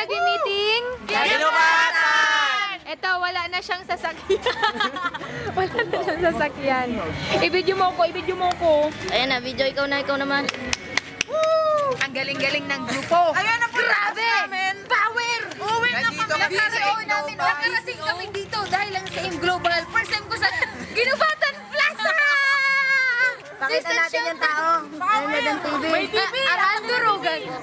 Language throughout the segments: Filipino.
nag-meeting? Ginubatan! Ito, wala na siyang sasakyan. Wala na siyang sasakyan. I-video mo ko. Ayan na, video ikaw naman. Woo! Ang galing-galing ng grupo. Ayan na po. Grabe! Power! Uwi na kami. Nakarating kami dito dahil lang sa AIM Global. First time ko sa Ginubatan Plaza! Pakita natin yung tao. Ano TV. May TV!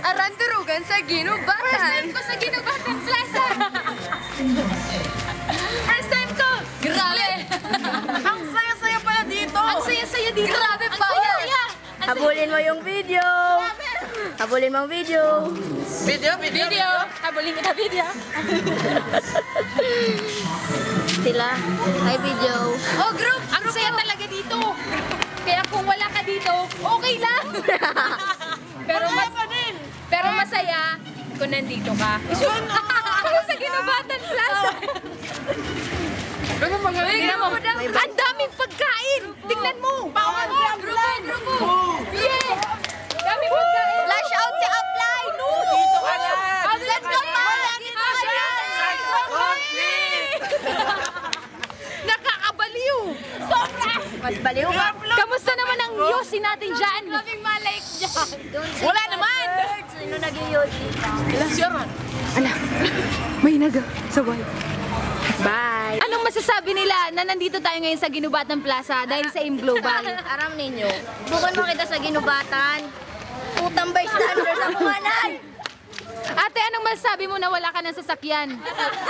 Arandurugan sa Ginubatan. First time ko sa Ginubatan Plaza. First time ko! Grabe! Ang saya-saya pala dito. Ang saya-saya dito! Grabe pa! Habulin mo yung video. Habulin mo ang video. Video! Habulin kita video! Sila. Hi video. Oh, group! Ang saya talaga dito! Kaya kung wala ka dito, okay lang! pero masaya kung nandito ka. Pero sa Ginubatan Plaza! Tingnan mo, ang daming pagkain! Tingnan mo! Grupo! Yeah! Daming pagkain! Flash out si Apply. Dito ka na. Let's go pa! Dito ka na! Nakakabaliw! Sobra! Mas baliw ka. Kamusta naman ang yosi natin dyan? Kaming malike dyan. Wala naman. Sino nag-yosi? Ala, may naga. Sabay. Bye! Anong masasabi nila na nandito tayo ngayon sa Ginubatan Plaza dahil sa AIM Global? Aram ninyo. Bukan mo kita sa Ginubatan. Utang bystander sa kumanan. Ate, anong masasabi mo na wala ka ng sasakyan?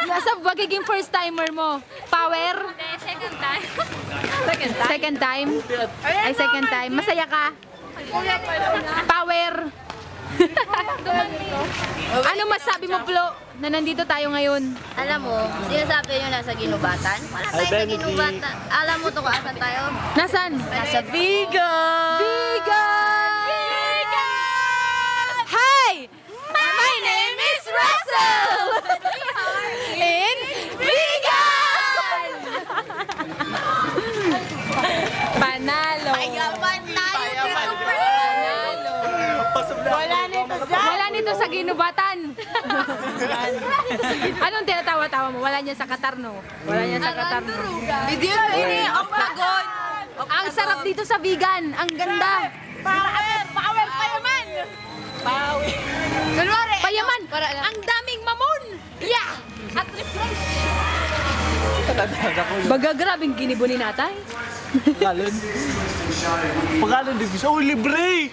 Nasa magiging first timer mo. Power? Second time. Second time? Ay, second time. Masaya ka? Power? Ano masabi mo, Flo, na nandito tayo ngayon? Alam mo, sinasabi nyo nasa Ginubatan. Wala tayo sa Ginubatan. Alam mo to kung asan tayo? Nasaan? Nasa Vigan! Vigan! Hi! My name is Russell! In Vigan! Panalo! Payaman tayo dito, pre! Wala nito sa Ginubatan. Anong tinatawa-tawa mo? Wala niya sa Qatar, no? Wala niya sa Qatar, no? Video ini ang pagod. Ang sarap dito sa Vigan. Ang ganda. Power payaman. Kunwari. Payaman. Ang daming mamon. Yeah. At refresh. Baga grabing ginibuni natay. Pagkalon. Pagkalon, di bisa. Oh, libre!